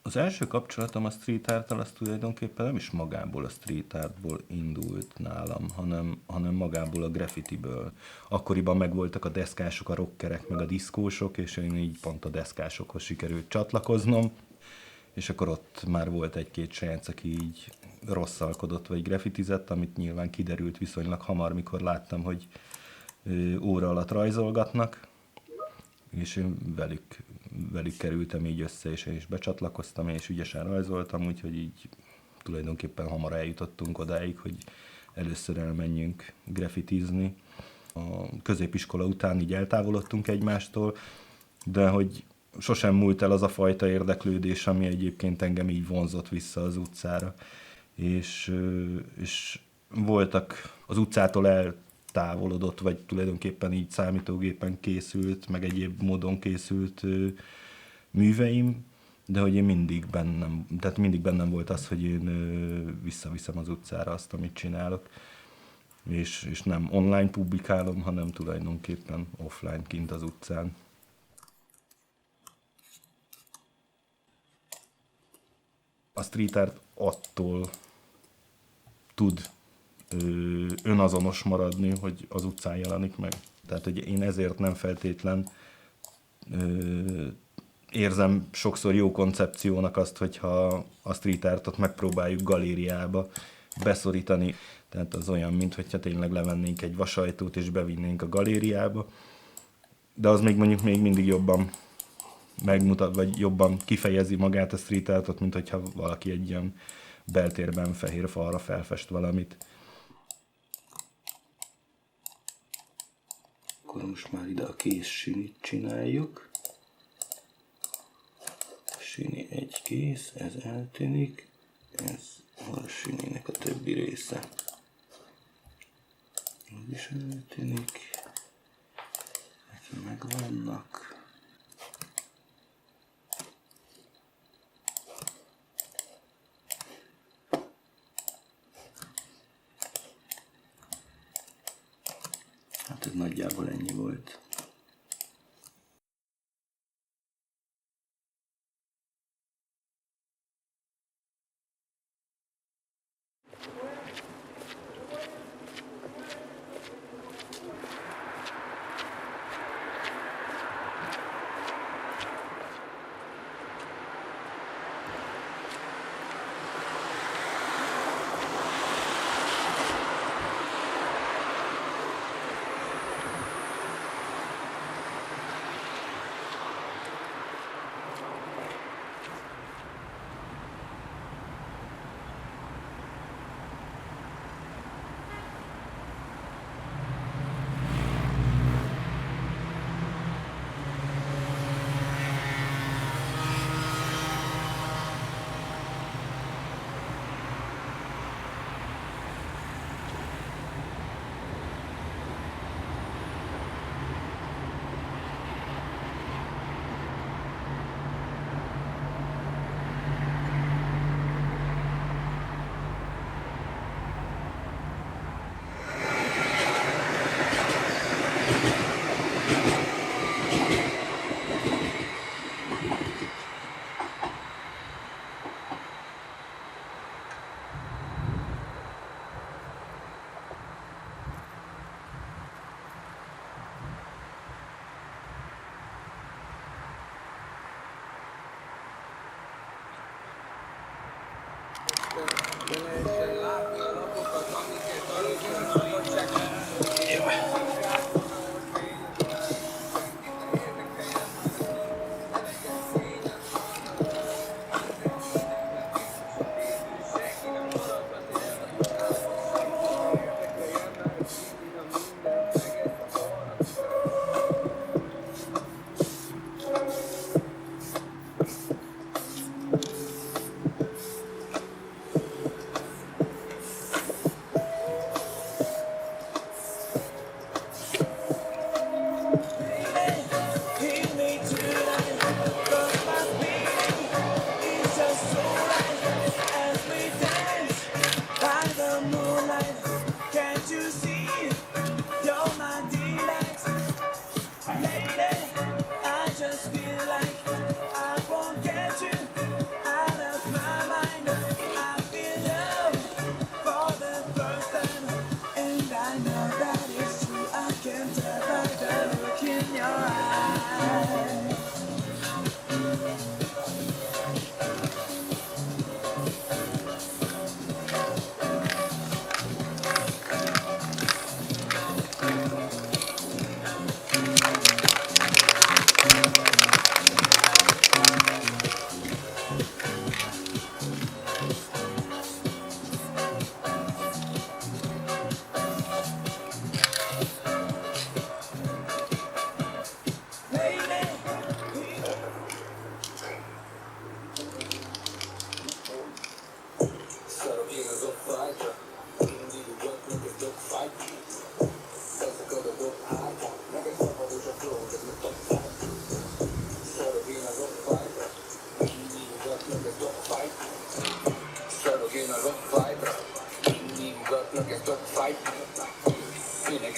Az első kapcsolatom a street art-tal az tulajdonképpen nem is magából a street artból indult nálam, hanem magából a graffitiből. Akkoriban megvoltak a deszkások, a rockerek, meg a diszkósok, és én így pont a deszkásokhoz sikerült csatlakoznom, és akkor ott már volt egy-két srác, aki így rosszalkodott vagy graffitizett, amit nyilván kiderült viszonylag hamar, mikor láttam, hogy óra alatt rajzolgatnak, és én velük kerültem így össze, és én is becsatlakoztam, és ügyesen rajzoltam, úgyhogy így tulajdonképpen hamar eljutottunk odáig, hogy először elmenjünk graffitizni. A középiskola után így eltávolodtunk egymástól, de hogy sosem múlt el az a fajta érdeklődés, ami egyébként engem így vonzott vissza az utcára. És voltak az utcától eltávolodott, vagy tulajdonképpen így számítógépen készült, meg egyéb módon készült műveim, de hogy én mindig bennem volt az, hogy én visszaviszem az utcára azt, amit csinálok. És nem online publikálom, hanem tulajdonképpen offline kint az utcán. A street art attól tud önazonos maradni, hogy az utcán jelenik meg. Tehát, hogy én ezért nem feltétlen érzem sokszor jó koncepciónak azt, hogyha a street artot megpróbáljuk galériába beszorítani. Tehát az olyan, mintha tényleg levennénk egy vasajtót és bevinnénk a galériába. De az még mindig jobban megmutat, vagy jobban kifejezi magát a street artot, mint hogyha valaki egy ilyen beltérben fehér falra felfest valamit. Akkor most már ide a kész sinit csináljuk. Sini egy kész, ez eltűnik, ez a sininek a többi része. Ez is eltűnik. Ezek megvannak. Hát ez nagyjából ennyi volt.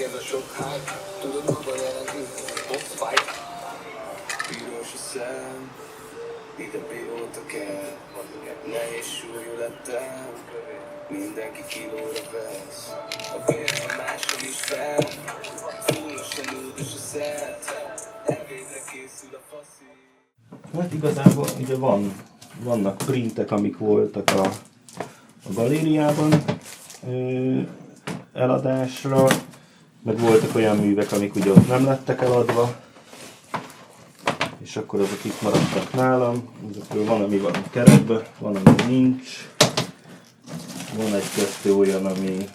ez a sok hype, tudod maga jelenti, boss fight. Piros a szem, ide pilóta kell, nehéz súlyú lettem, mindenki kilóra vesz. A vérben máshol is fel, fullosan lúdos a szert, elvégre készül a faszi. Hát igazából ugye vannak printek, amik voltak a galériában eladásra, meg voltak olyan művek, amik ugye ott nem lettek eladva, és akkor azok itt maradtak nálam. Ezekről van, ami van keretben, van, ami nincs. Van egy-kettő olyan, ami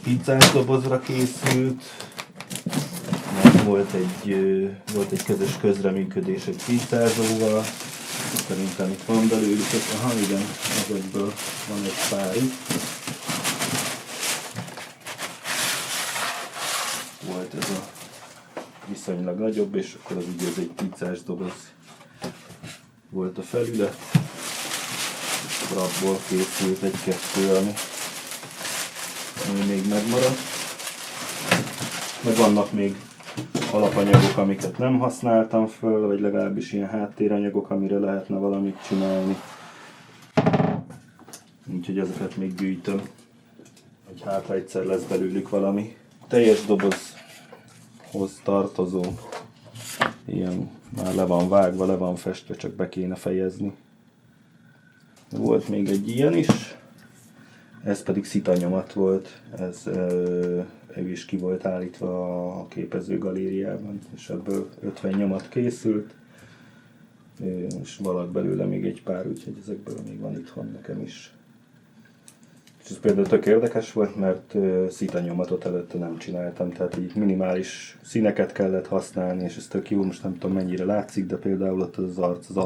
pizzás dobozra készült. Volt egy közös közreműködés egy pizzázóval. Szerintem itt van belőlük, aha igen, ezekből van egy pár itt. Volt ez a viszonylag nagyobb, és akkor az ugye ez egy pizzás doboz volt a felület. És abból készült egy-kettő, ami még megmaradt. Meg vannak még alapanyagok, amiket nem használtam föl, vagy legalábbis ilyen háttéranyagok, amire lehetne valamit csinálni. Úgyhogy ezeket még gyűjtöm, hogy hát ha egyszer lesz belőlük valami. Teljes dobozhoz tartozó, ilyen már le van vágva, le van festve, csak be kéne fejezni. Volt még egy ilyen is, ez pedig szitanyomat volt, ő is ki volt állítva a képezőgalériában, és ebből 50 nyomat készült, és valatt belőle még egy pár, úgyhogy ezekből még van itthon nekem is. És ez például tök érdekes volt, mert szitanyomatot előtte nem csináltam, tehát így minimális színeket kellett használni, és ez tök jó, most nem tudom mennyire látszik, de például ott az arc az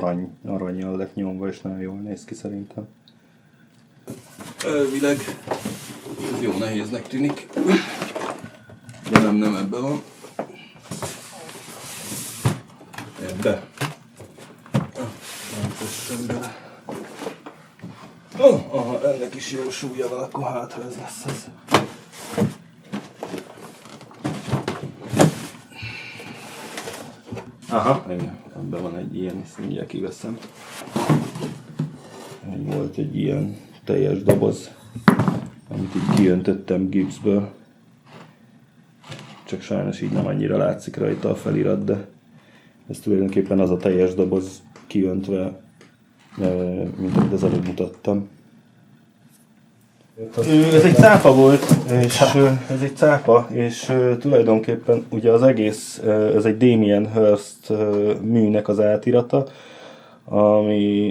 arannyal lett nyomva, és nagyon jól néz ki szerintem. Elvileg ez jó nehéznek tűnik, de nem ebben van. Ebbe. Nem kössön bele. Aha, ennek is jó súlya van, akkor hát, ha ez lesz az. Aha, igen, ebben van egy ilyen, ezt mindjárt kiveszem. Volt egy ilyen teljes doboz, amit így kiöntöttem gipszből. Csak sajnos így nem annyira látszik rajta a felirat, de ez tulajdonképpen az a teljes doboz kiöntve, mint amit az előbb mutattam. Ez egy cápa volt, és tulajdonképpen ugye az egész, ez egy Damien Hirst műnek az átirata,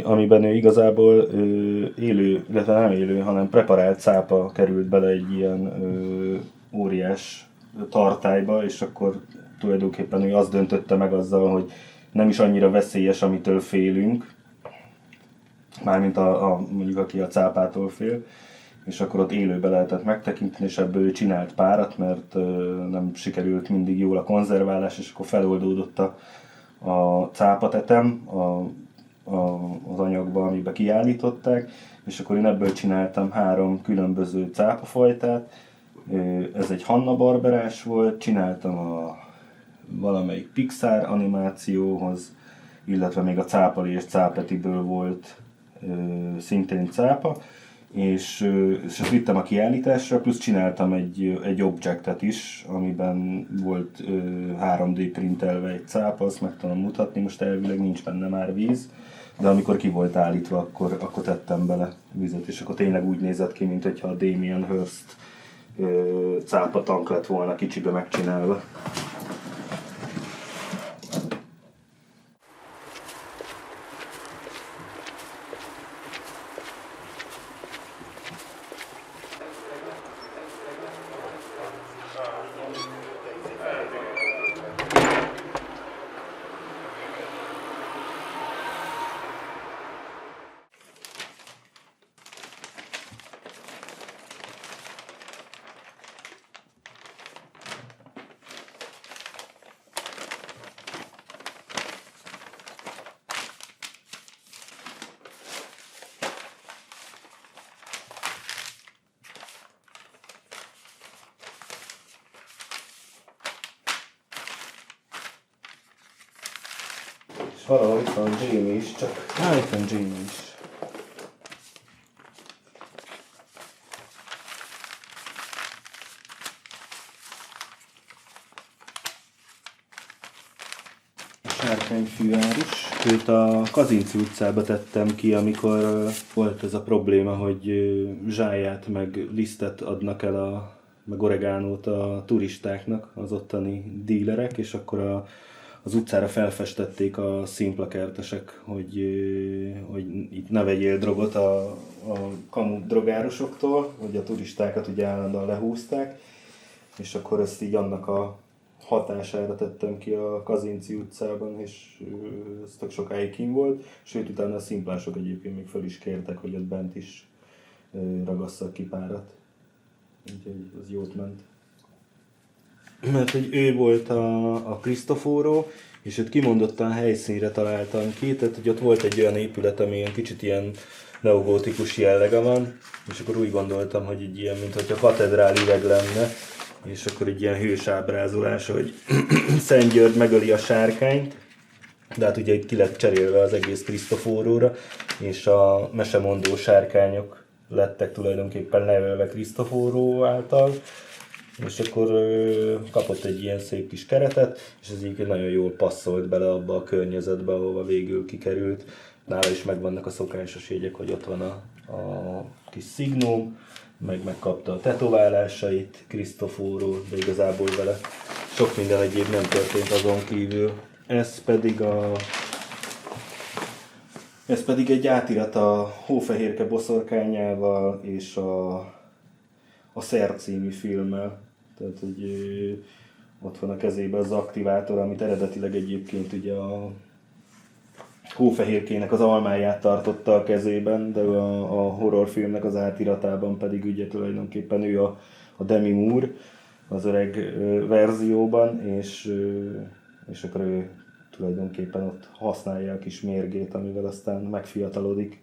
amiben ő igazából élő, illetve nem élő, hanem preparált cápa került bele egy ilyen óriás tartályba, és akkor tulajdonképpen ő azt döntötte meg azzal, hogy nem is annyira veszélyes, amitől félünk, mármint mondjuk aki a cápától fél, és akkor ott élőbe lehetett megtekinteni, és ebből ő csinált párat, mert nem sikerült mindig jól a konzerválás, és akkor feloldódott a cápatetem az anyagba, amiben kiállították, és akkor én ebből csináltam 3 különböző cápafajtát. Ez egy Hanna-Barberás volt, csináltam valamelyik Pixar animációhoz, illetve még a Cápali és Cápetiből volt szintén cápa, és ezt vittem a kiállításra, plusz csináltam egy objectet is, amiben volt 3D printelve egy cápa, azt meg tudom mutatni, most elvileg nincs benne már víz, de amikor ki volt állítva, akkor tettem bele vizet, és akkor tényleg úgy nézett ki, mint hogyha a Damien Hirst cápa tank lett volna kicsibe megcsinálva. Valahol itt van Jamie is, csak... itt van Jamie is. Sárkányfűárus. Őt a Kazinczy utcába tettem ki, amikor volt ez a probléma, hogy zsáját meg lisztet adnak el, meg oregánót a turistáknak, az ottani dílerek, és akkor az utcára felfestették a színplakertesek, hogy itt ne vegyél drogot a kamu drogárusoktól, hogy a turistákat ugye állandóan lehúzták, és akkor ezt így annak a hatására tettem ki a Kazinczy utcában, és ez tök sokáig kint volt, sőt utána a szimplások egyébként még föl is kértek, hogy ott bent is ragasszak ki párat. Úgyhogy az jót ment. Mert hogy ő volt a Cristoforo, és őt kimondottan helyszínre találtam ki, tehát hogy ott volt egy olyan épület, ami ilyen kicsit ilyen neogótikus jellege van, és akkor úgy gondoltam, hogy egy ilyen, mintha katedrál üveg lenne, és akkor egy ilyen hős ábrázolás, hogy Szent György megöli a sárkányt, de hát ugye itt ki lett cserélve az egész Cristoforóra, és a mesemondó sárkányok lettek tulajdonképpen leölve Cristoforo által, és akkor kapott egy ilyen szép kis keretet, és ez így nagyon jól passzolt bele abba a környezetbe, ahova végül kikerült. Nála is megvannak a szokásos jegyek, hogy ott van a kis szignóm, megkapta a tetoválásait, Cristoforo, de igazából vele sok minden egyéb nem történt azon kívül. Ez pedig egy átirat a Hófehérke boszorkányával és a Szer című filmmel. Tehát, hogy ott van a kezében az aktivátor, amit eredetileg egyébként ugye a Hófehérkének az almáját tartotta a kezében, de a horrorfilmnek az átiratában pedig ugye tulajdonképpen ő a Demi Moore az öreg verzióban, és akkor ő tulajdonképpen ott használja a kis mérgét, amivel aztán megfiatalodik,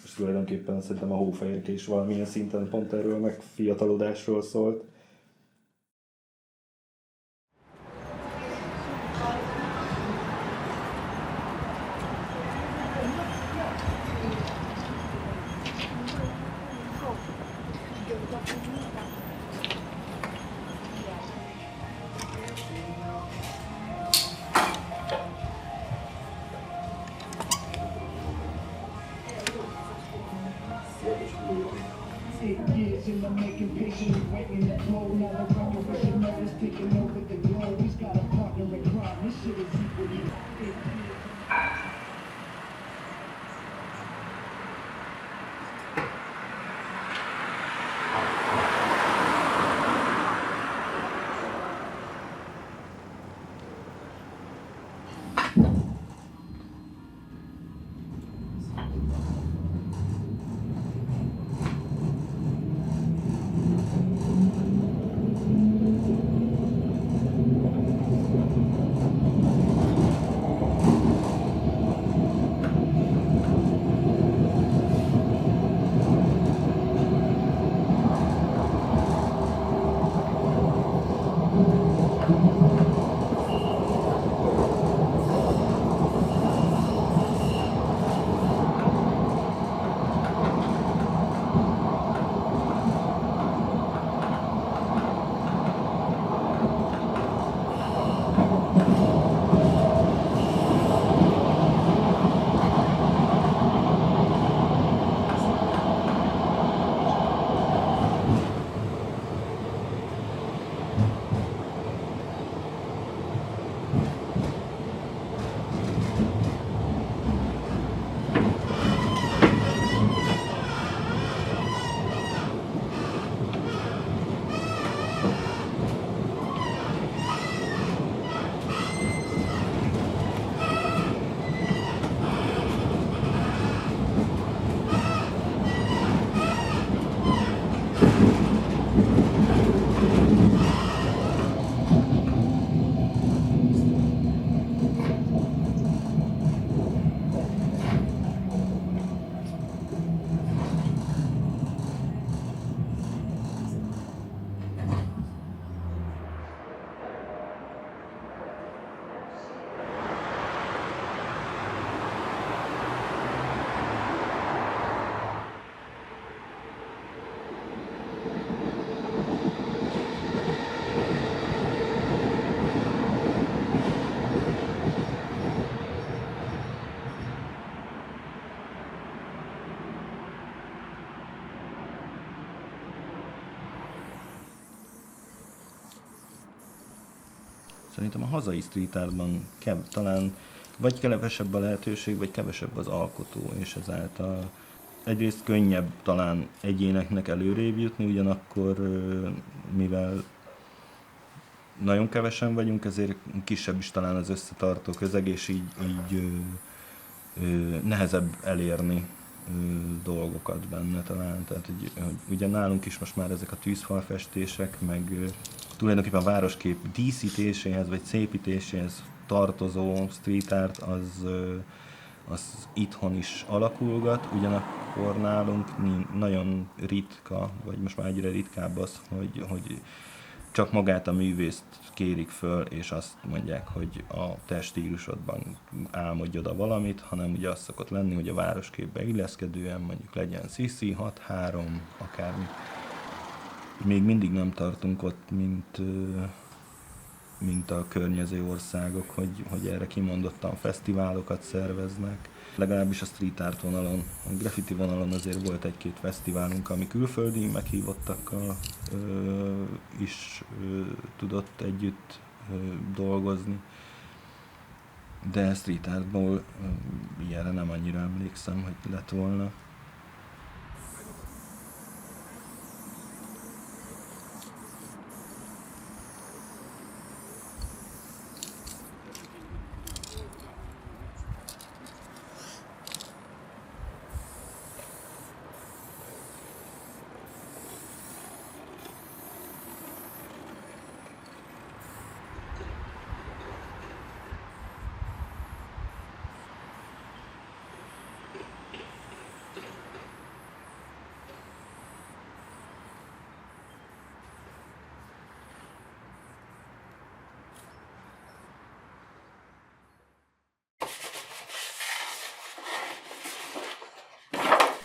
és tulajdonképpen szerintem a Hófehérke is valamilyen szinten pont erről megfiatalodásról szólt. Szerintem a hazai street artban talán vagy kevesebb a lehetőség, vagy kevesebb az alkotó, és ezáltal egyrészt könnyebb talán egyéneknek előrébb jutni, ugyanakkor mivel nagyon kevesen vagyunk, ezért kisebb is talán az összetartó közeg, és így nehezebb elérni dolgokat benne talán. Tehát, hogy ugye nálunk is most már ezek a tűzfalfestések, meg tulajdonképpen a városkép díszítéséhez vagy szépítéséhez tartozó street art, az itthon is alakulgat, ugyanakkor nálunk nagyon ritka, vagy most már egyre ritkább az, hogy csak magát a művészt kérik föl, és azt mondják, hogy a te stílusodban álmodj oda valamit, hanem ugye az szokott lenni, hogy a városképbe illeszkedően mondjuk legyen CC 6-3, akármi. Még mindig nem tartunk ott, mint a környező országok, hogy erre kimondottan fesztiválokat szerveznek. Legalábbis a street art vonalon, a graffiti vonalon azért volt egy-két fesztiválunk, ami külföldi meghívottakkal is tudott együtt dolgozni. De street artból ilyenre nem annyira emlékszem, hogy lett volna.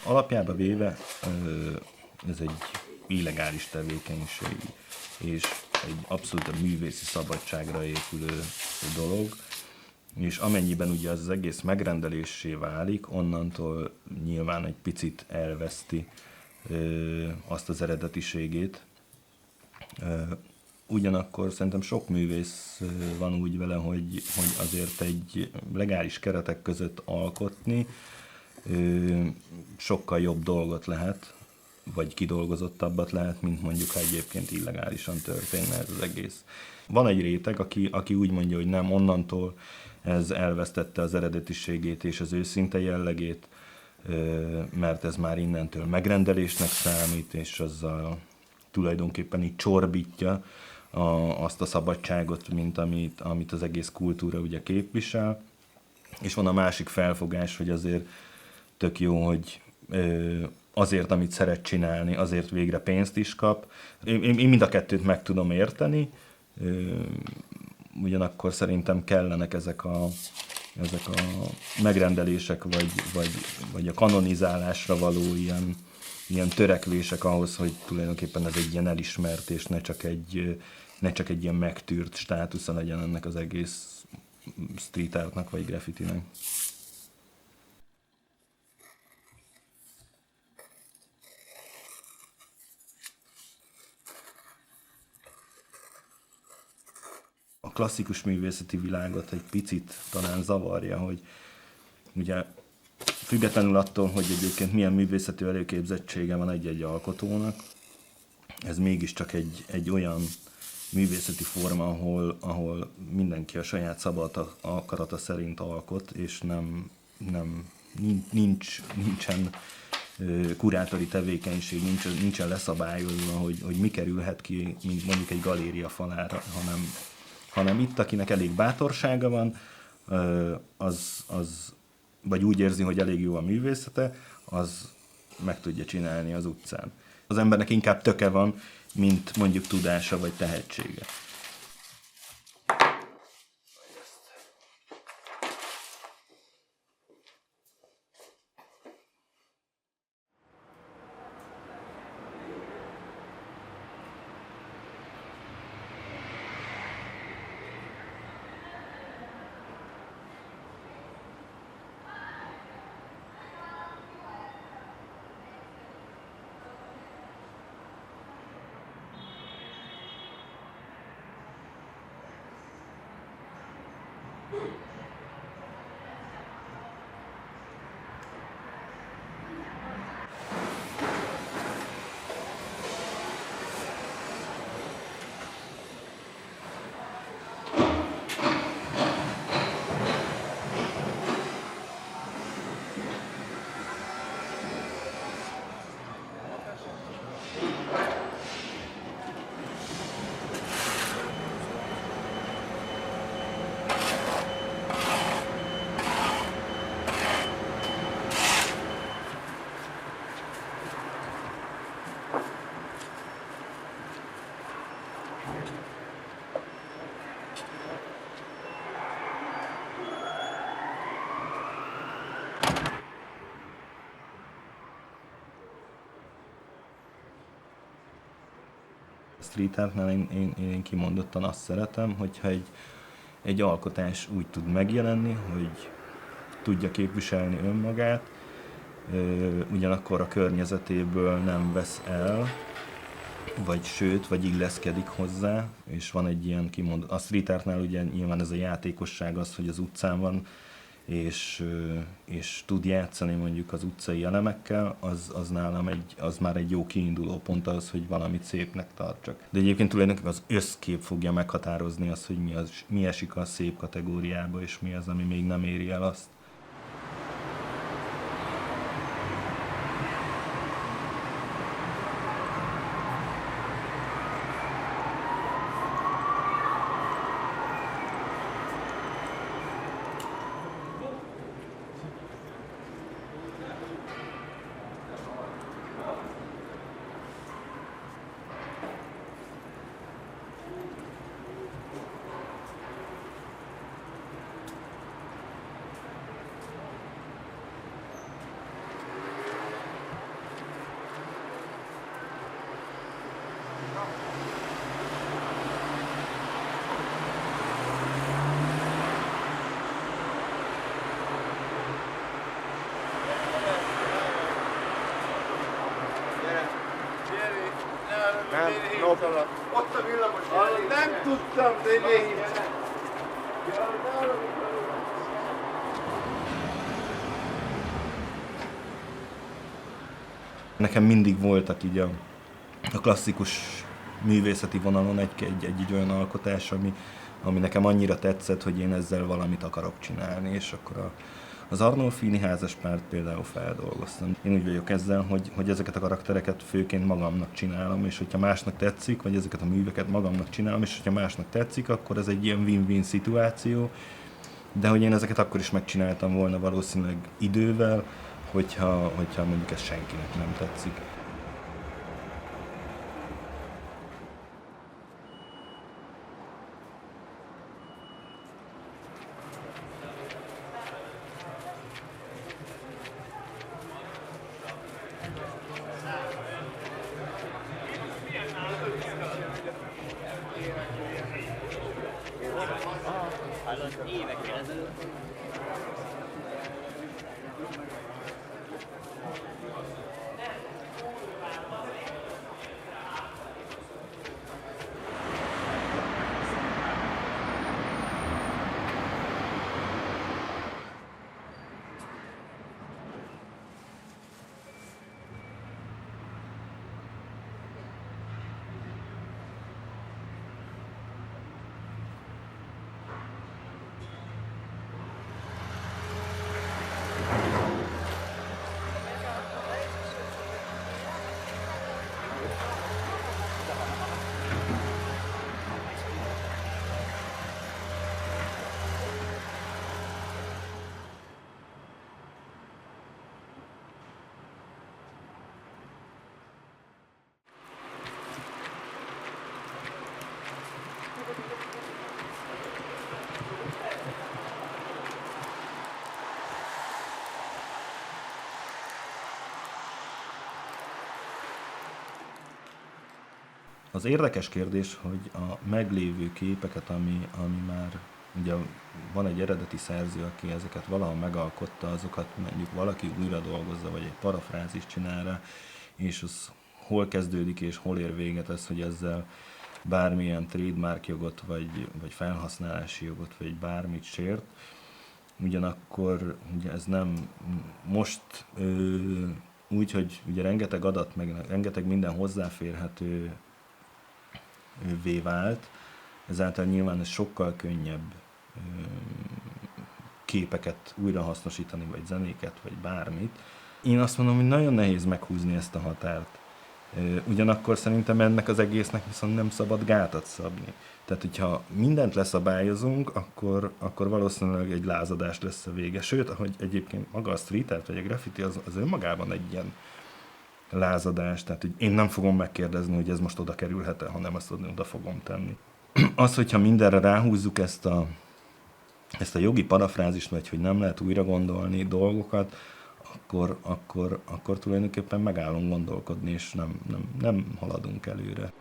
Alapjába véve ez egy illegális tevékenység, és egy abszolút a művészi szabadságra épülő dolog, és amennyiben ugye az egész megrendelésé válik, onnantól nyilván egy picit elveszti azt az eredetiségét. Ugyanakkor szerintem sok művész van úgy vele, hogy azért egy legális keretek között alkotni sokkal jobb dolgot lehet, vagy kidolgozottabbat lehet, mint mondjuk, ha egyébként illegálisan történne ez az egész. Van egy réteg, aki úgy mondja, hogy nem, onnantól ez elvesztette az eredetiségét és az őszinte jellegét, mert ez már innentől megrendelésnek számít, és azzal tulajdonképpen így csorbítja azt a szabadságot, mint amit az egész kultúra ugye képvisel. És van a másik felfogás, hogy azért tök jó, hogy azért, amit szeret csinálni, azért végre pénzt is kap. Én mind a kettőt meg tudom érteni, ugyanakkor szerintem kellenek ezek a megrendelések, vagy a kanonizálásra való ilyen törekvések ahhoz, hogy tulajdonképpen ez egy ilyen elismert, és ne csak egy ilyen megtűrt státusza legyen ennek az egész street artnak, vagy graffitinek. A klasszikus művészeti világot egy picit talán zavarja, hogy ugye függetlenül attól, hogy egyébként milyen művészeti előképzettsége van egy-egy alkotónak, ez mégiscsak egy olyan művészeti forma, ahol mindenki a saját szabad akarata szerint alkot, és nincsen kurátori tevékenység, nincsen leszabályozva, hogy mi kerülhet ki, mint mondjuk egy galéria falára, hanem itt, akinek elég bátorsága van, az vagy úgy érzi, hogy elég jó a művészete, az meg tudja csinálni az utcán. Az embernek inkább töke van, mint mondjuk tudása vagy tehetsége. Street artnál én kimondottan azt szeretem, hogyha egy alkotás úgy tud megjelenni, hogy tudja képviselni önmagát, ugyanakkor a környezetéből nem vesz el, vagy illeszkedik hozzá, és van egy ilyen kimondott. A street artnál ugye nyilván ez a játékosság az, hogy az utcán van, és tud játszani mondjuk az utcai elemekkel, az nálam az már egy jó kiinduló pont az, hogy valamit szépnek tartsak. De egyébként tulajdonképpen az összkép fogja meghatározni azt, hogy mi esik a szép kategóriába, és mi az, ami még nem éri el azt. Ott a villamos. Nem tudtam, de én Nekem mindig voltak így a klasszikus művészeti vonalon egy olyan alkotás, ami nekem annyira tetszett, hogy én ezzel valamit akarok csinálni, és akkor az Arnolfini házaspárt például feldolgoztam. Én úgy vagyok ezzel, hogy ezeket a karaktereket főként magamnak csinálom, és hogyha másnak tetszik, vagy ezeket a műveket magamnak csinálom, és hogyha másnak tetszik, akkor ez egy ilyen win-win szituáció. De hogy én ezeket akkor is megcsináltam volna valószínűleg idővel, hogyha mondjuk ez senkinek nem tetszik. Évekkel ezelőtt. Az érdekes kérdés, hogy a meglévő képeket, ami már ugye van egy eredeti szerző, aki ezeket valahol megalkotta, azokat mondjuk valaki újra dolgozza, vagy egy parafrázist csinál rá, és az hol kezdődik és hol ér véget ez, hogy ezzel bármilyen trademark jogot, vagy felhasználási jogot, vagy bármit sért. Ugyanakkor ugye ez nem most úgy, hogy ugye rengeteg adat, meg rengeteg minden hozzáférhetővé vált, ezáltal nyilván ez sokkal könnyebb képeket újrahasznosítani, vagy zenéket, vagy bármit. Én azt mondom, hogy nagyon nehéz meghúzni ezt a határt. Ugyanakkor szerintem ennek az egésznek viszont nem szabad gátat szabni. Tehát, hogyha mindent leszabályozunk, akkor valószínűleg egy lázadás lesz a vége. Sőt, ahogy egyébként maga a street art vagy a graffiti az önmagában egy ilyen lázadás. Tehát, hogy én nem fogom megkérdezni, hogy ez most oda kerülhet-e, hanem azt oda fogom tenni. Az, hogyha mindenre ráhúzzuk ezt a jogi parafrázist, vagy hogy nem lehet újra gondolni dolgokat, akkor tulajdonképpen megállunk gondolkodni, és nem haladunk előre.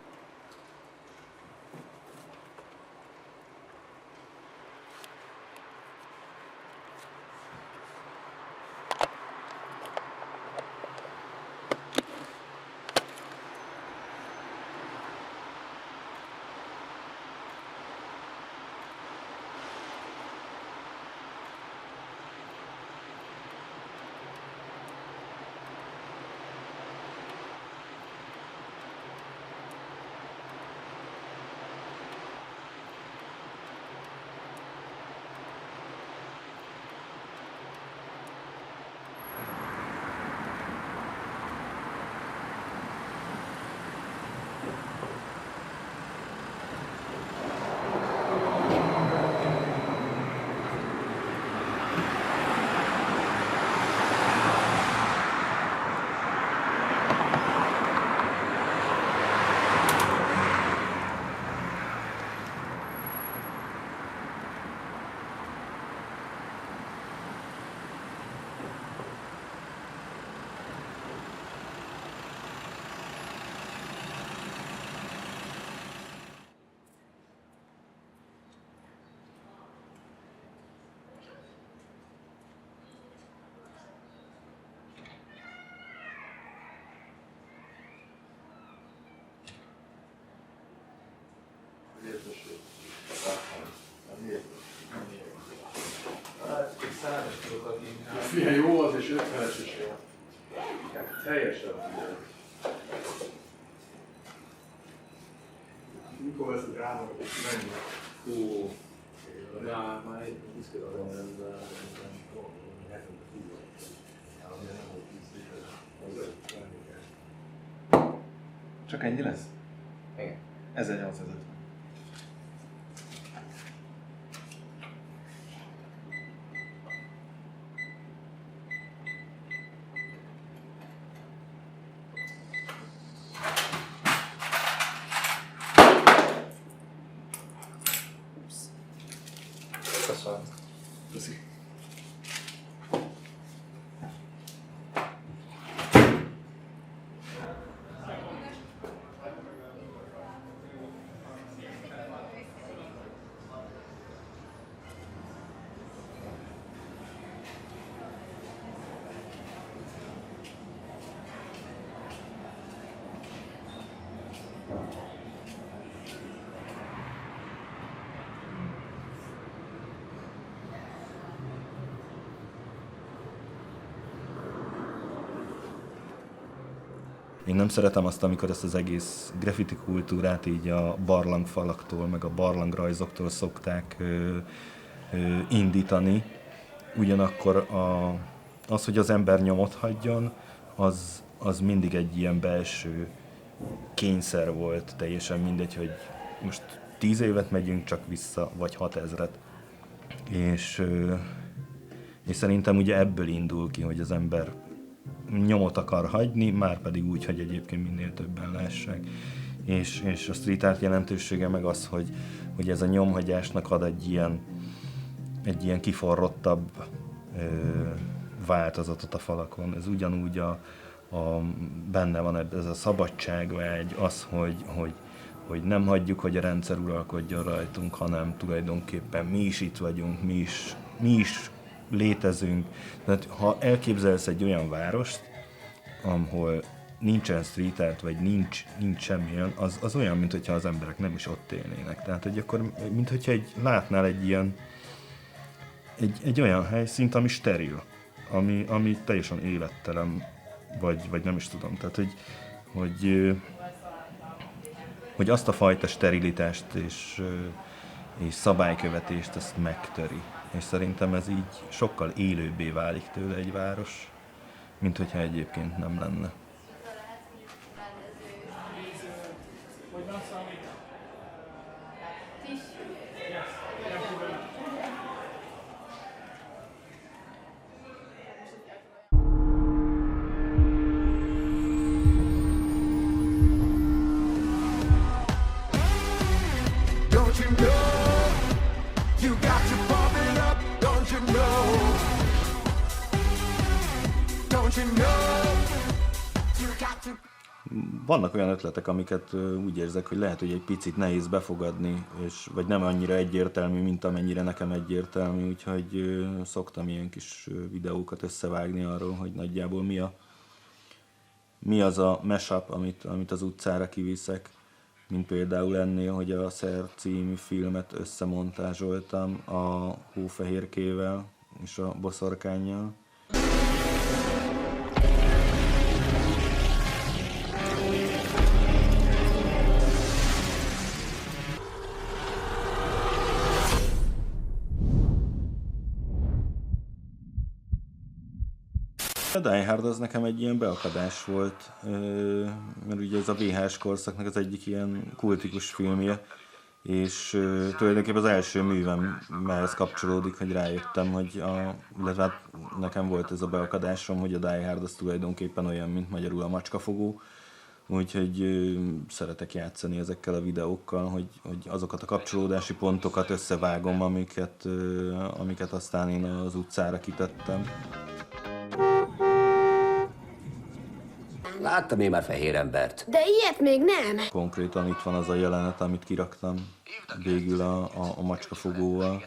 Milyen jó az, és 50-es is jó. Teljesen figyelj. Mikor lesz a dráma, hogy mennyi? Ó, már egy 20 Csak ennyi lesz? Igen. 1850. Köszönöm. Köszi. Én nem szeretem azt, amikor ezt az egész graffiti kultúrát így a barlangfalaktól, meg a barlangrajzoktól szokták indítani. Ugyanakkor az, hogy az ember nyomot hagyjon, az mindig egy ilyen belső kényszer volt, teljesen mindegy, hogy most 10 évet megyünk csak vissza, vagy 6000-et. És szerintem ugye ebből indul ki, hogy az ember nyomot akar hagyni, már pedig úgy, hogy egyébként minél többen lássák. És a street art jelentősége meg az, hogy ez a nyomhagyásnak ad egy ilyen kiforrottabb változatot a falakon. Ez ugyanúgy benne van ez a szabadságvágy, az, hogy nem hagyjuk, hogy a rendszer uralkodjon rajtunk, hanem tulajdonképpen mi is itt vagyunk, mi is létezünk. Tehát ha elképzelsz egy olyan várost, nincsen street art, vagy nincs semmilyen, az olyan, mintha az emberek nem is ott élnének. Tehát, hogy akkor, mintha látnál egy ilyen, egy olyan helyszínt, ami steril, ami teljesen élettelen, vagy nem is tudom. Tehát, hogy azt a fajta sterilitást és szabálykövetést ezt megtöri. És szerintem ez így sokkal élőbbé válik tőle egy város, mint hogyha egyébként nem lenne. Don't you know you got to pump it up? Don't you know? Don't you know you got to? Vannak olyan ötletek, amiket úgy érzek, hogy lehet, hogy egy picit nehéz befogadni, vagy nem annyira egyértelmű, mint amennyire nekem egyértelmű, úgyhogy szoktam ilyen kis videókat összevágni arról, hogy nagyjából mi az a mashup, amit az utcára kiviszek, mint például ennél, hogy a Szer című filmet összemontázsoltam a Hófehérkével és a Boszorkánnyal. A Die Hard az nekem egy ilyen beakadás volt, mert ugye ez a VHS korszaknak az egyik ilyen kultikus filmje, és tulajdonképpen az első művemhez kapcsolódik, hogy rájöttem, hogy hát nekem volt ez a beakadásom, hogy a Die Hard az tulajdonképpen olyan, mint magyarul a macskafogó, úgyhogy szeretek játszani ezekkel a videókkal, hogy azokat a kapcsolódási pontokat összevágom, amiket aztán én az utcára kitettem. Láttam én már fehér embert. De ilyet még nem. Konkrétan itt van az a jelenet, amit kiraktam végül a macskafogóval.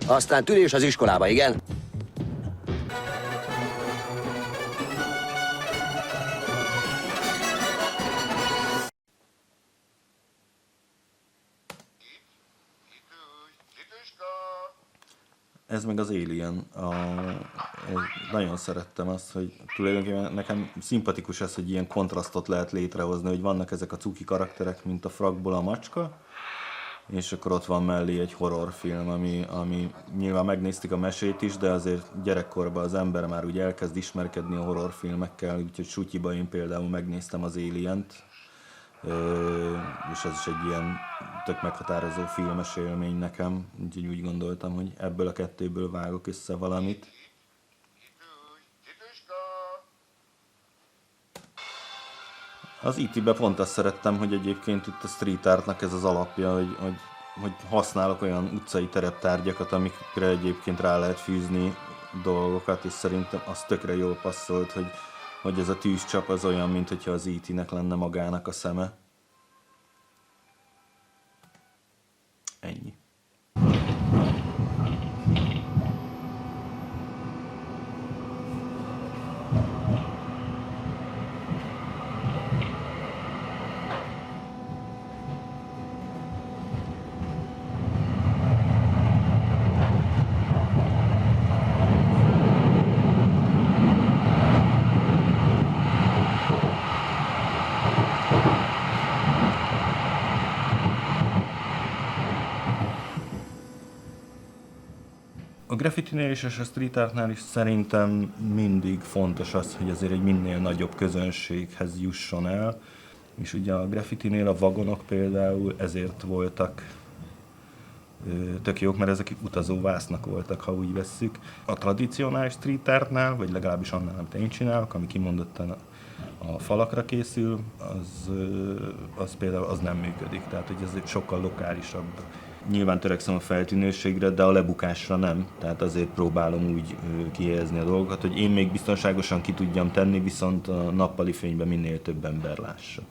Aztán tűnés az iskolába, igen? Ez meg az Alien. Nagyon szerettem azt, hogy tulajdonképpen nekem szimpatikus ez, hogy ilyen kontrasztot lehet létrehozni, hogy vannak ezek a cuki karakterek, mint a Fragból a macska, és akkor ott van mellé egy horrorfilm, ami nyilván megnéztük a mesét is, de azért gyerekkorban az ember már úgy elkezd ismerkedni a horrorfilmekkel, úgyhogy sutyiba én például megnéztem az Alient, és ez is egy ilyen tök meghatározó filmes élmény nekem, úgyhogy úgy gondoltam, hogy ebből a kettőből vágok össze valamit. Az IT-be pont azt szerettem, hogy egyébként itt a street artnak ez az alapja, hogy használok olyan utcai tereptárgyakat, amikre egyébként rá lehet fűzni dolgokat, és szerintem az tökre jól passzolt, hogy ez a tűzcsap az olyan, mint hogyha az IT-nek lenne magának a szeme. Ennyi. A graffitinél és a street artnál is szerintem mindig fontos az, hogy azért egy minél nagyobb közönséghez jusson el. És ugye a graffitinél a vagonok például ezért voltak tök jók, mert ezek utazó vásznak voltak, ha úgy vesszük. A tradicionális street artnál, vagy legalábbis annál, amit én csinálok, ami kimondottan a falakra készül, az például az nem működik. Tehát, hogy ez egy sokkal lokálisabb. Nyilván törekszem a feltűnőségre, de a lebukásra nem. Tehát azért próbálom úgy kihelyezni a dolgokat, hogy én még biztonságosan ki tudjam tenni, viszont a nappali fényben minél több ember lássa.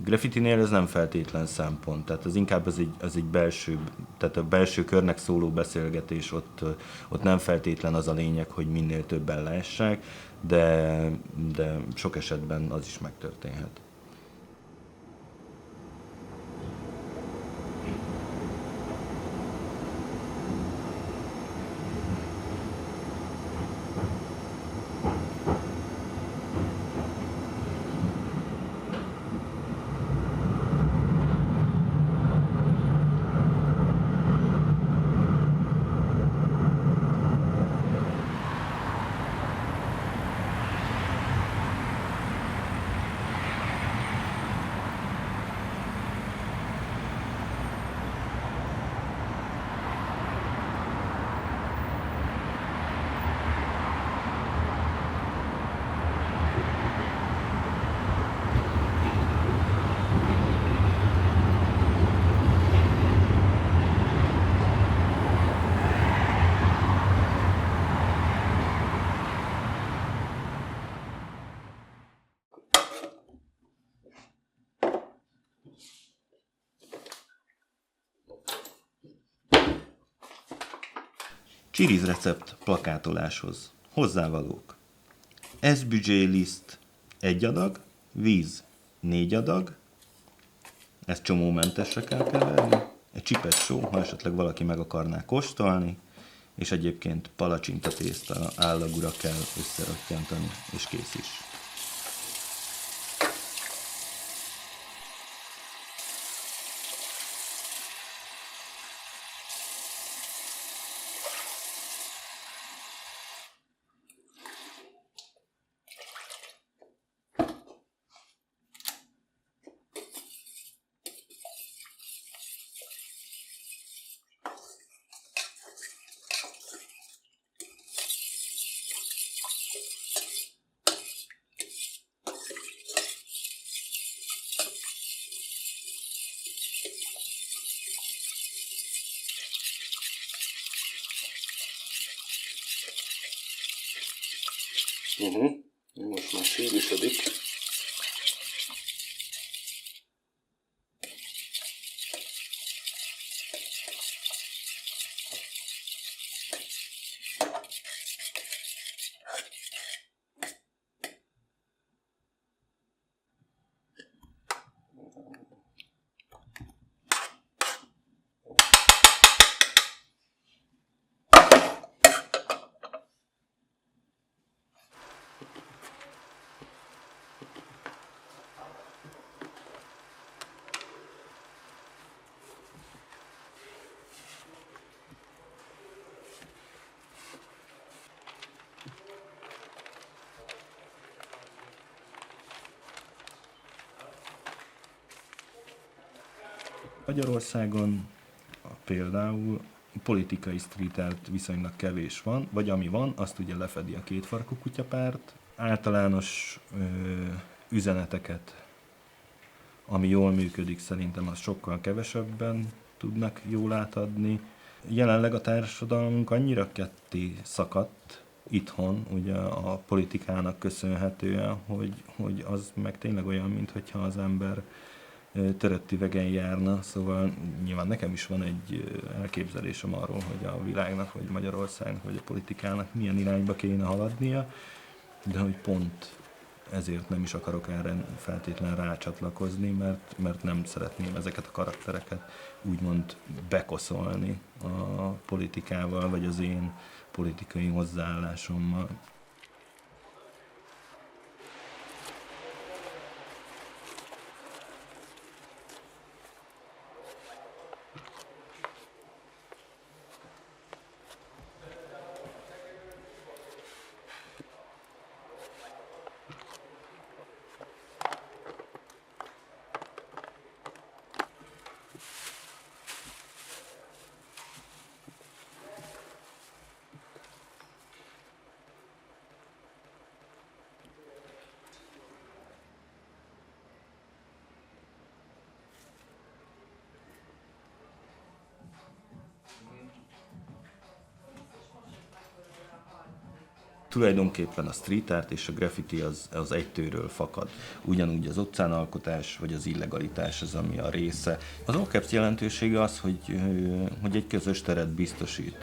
Graffitinél ez nem feltétlen szempont, tehát ez inkább ez egy belső, tehát a belső körnek szóló beszélgetés, ott nem feltétlen az a lényeg, hogy minél többen lássák, de sok esetben az is megtörténhet. Csiriz recept plakátoláshoz. Hozzávalók. SBJ list 1 adag, víz 4 adag, ezt csomómentesre kell keverni, egy csipet só, ha esetleg valaki meg akarná kóstolni, és egyébként palacsinta tészta állagúra kell összerottyantani, és kész is. Most már sűrűsödik. Magyarországon például politikai street art viszonylag kevés van, vagy ami van, azt ugye lefedi a Kétfarkú kutyapárt. Általános üzeneteket, ami jól működik, szerintem az sokkal kevesebben tudnak jól átadni. Jelenleg a társadalmunk annyira ketté szakadt itthon, ugye a politikának köszönhetően, hogy az meg tényleg olyan, mintha az ember törött üvegen járna, szóval nyilván nekem is van egy elképzelésem arról, hogy a világnak, vagy Magyarországnak, vagy a politikának milyen irányba kéne haladnia, de hogy pont ezért nem is akarok erre feltétlenül rácsatlakozni, mert nem szeretném ezeket a karaktereket úgymond bekoszolni a politikával, vagy az én politikai hozzáállásommal. tulajdonképpen a street art és a graffiti az egy tőről fakad. Ugyanúgy az utcánalkotás vagy az illegalitás az, ami a része. Az OCAPS jelentősége az, hogy egy közös teret biztosít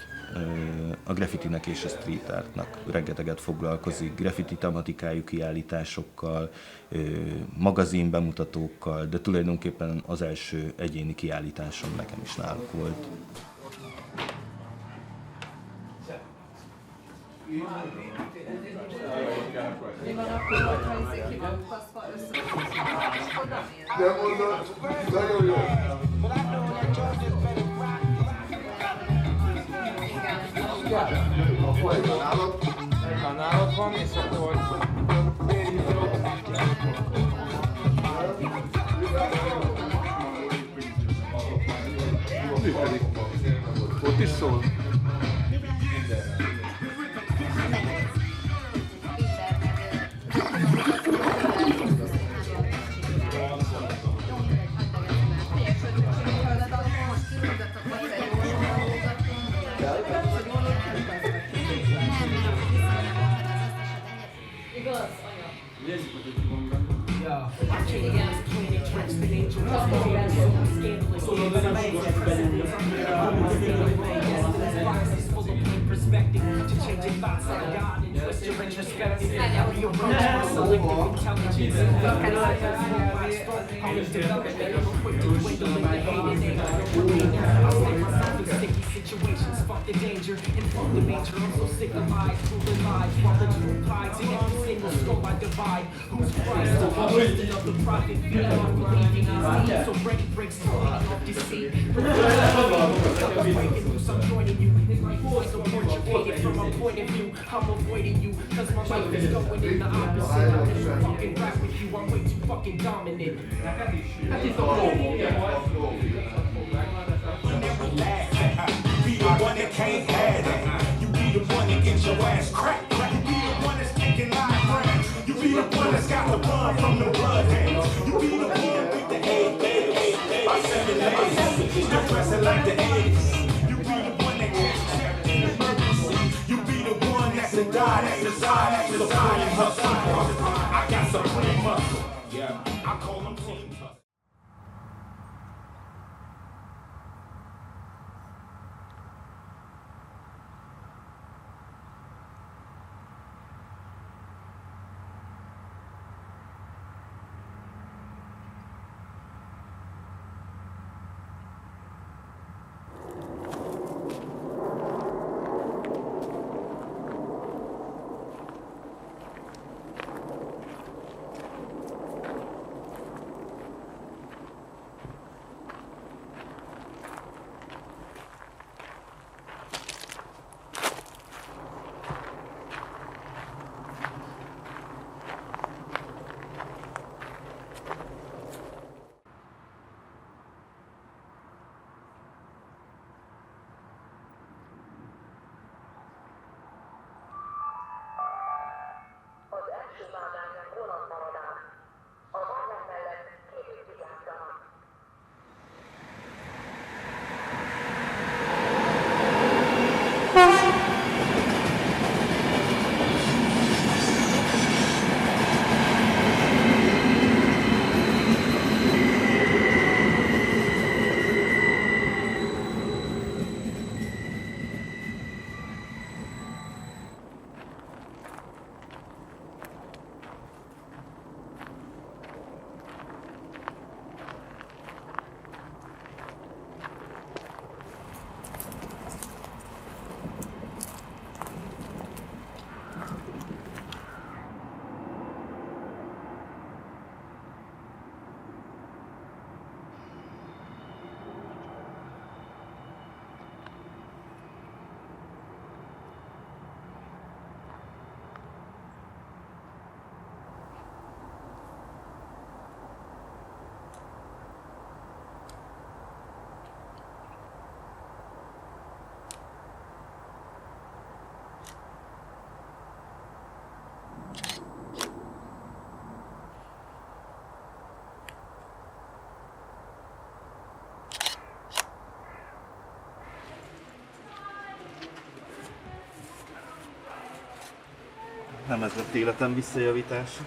a graffitinek és a street artnak. Rengeteget foglalkozik graffiti tematikájú kiállításokkal, magazin bemutatókkal, de tulajdonképpen az első egyéni kiállításom nekem is náluk volt. De mondom, nagyon jó. A folyton állott. Egy nálad van, és akkor Működik. Ott is szól. Situations, fuck the danger, and fuck the nature. I'm so sick of lies, proving lies, while the true pies in every single scope I divide. Who's Christ? The wisdom of the prophet, feeding off believing in me. So ready breaks the meaning of deceit. Breaking loose, I'm joining you. In my voice, so portrayed from a point of view. I'm avoiding you, cause my life is going in the opposite. I'm in fucking rap with you, I'm way too fucking dominant. Be the one that can't have it. You be the one that gets your ass cracked. You be the one that's taking live brands. You be the one that's got the blood from the blood hands. You be the one with the head by 7 days. Still dressing like the 80s. You be the one that gets checked in emergency. You be the one that's a die, that's a die, that's a die. I got supreme muscle. Yeah, I call them team hustle. nem ez lett életem visszajavítása.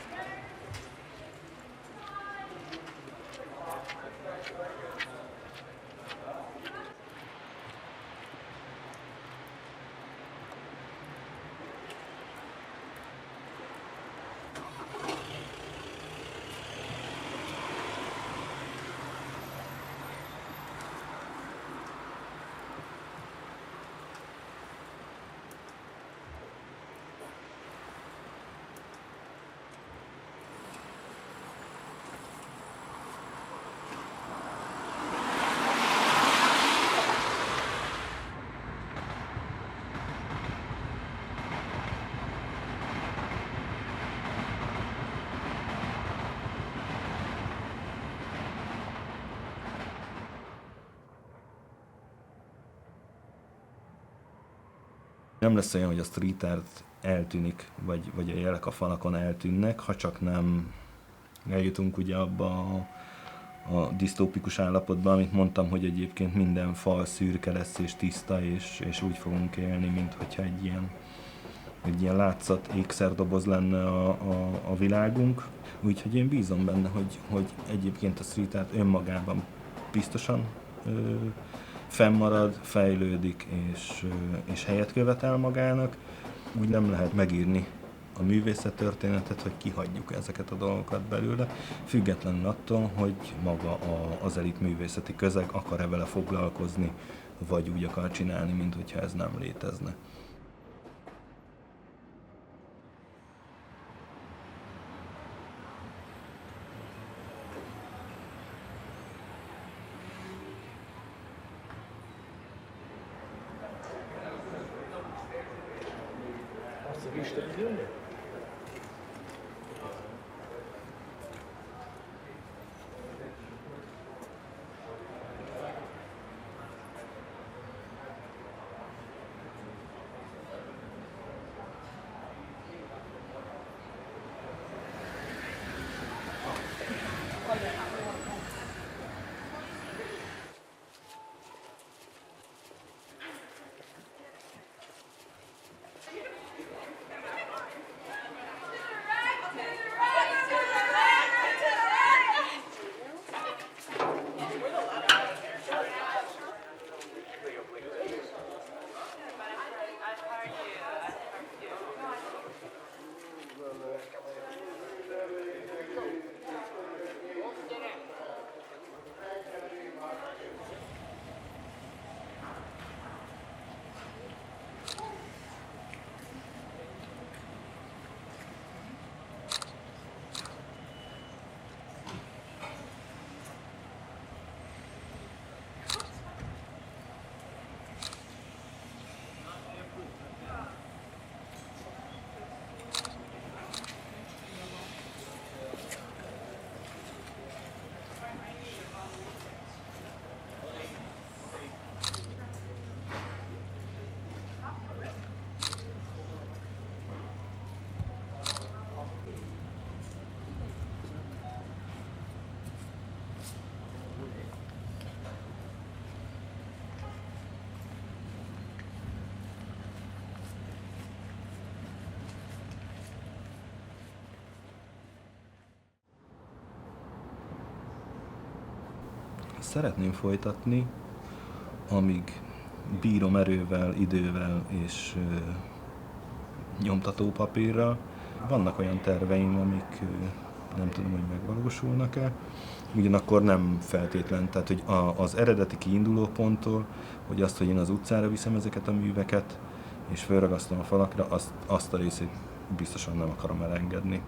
Nem lesz olyan, hogy a street art eltűnik, vagy a jelek a falakon eltűnnek, ha csak nem eljutunk ugye abba a disztópikus állapotba, amit mondtam, hogy egyébként minden fal szürke lesz és tiszta, és úgy fogunk élni, mint hogyha egy ilyen látszat ékszerdoboz lenne a világunk. Úgyhogy én bízom benne, hogy egyébként a street art önmagában biztosan fennmarad, fejlődik és helyet követel magának. Úgy nem lehet megírni a művészettörténetet, hogy kihagyjuk ezeket a dolgokat belőle, függetlenül attól, hogy maga az elit művészeti közeg akar-e vele foglalkozni, vagy úgy akar csinálni, mint hogyha ez nem létezne. Szeretném folytatni, amíg bírom erővel, idővel és nyomtatópapírral. Vannak olyan terveim, amik nem tudom, hogy megvalósulnak-e. Ugyanakkor nem feltétlen, tehát hogy az eredeti kiinduló ponttól, hogy azt, hogy én az utcára viszem ezeket a műveket, és felragasztom a falakra, azt a részét biztosan nem akarom elengedni.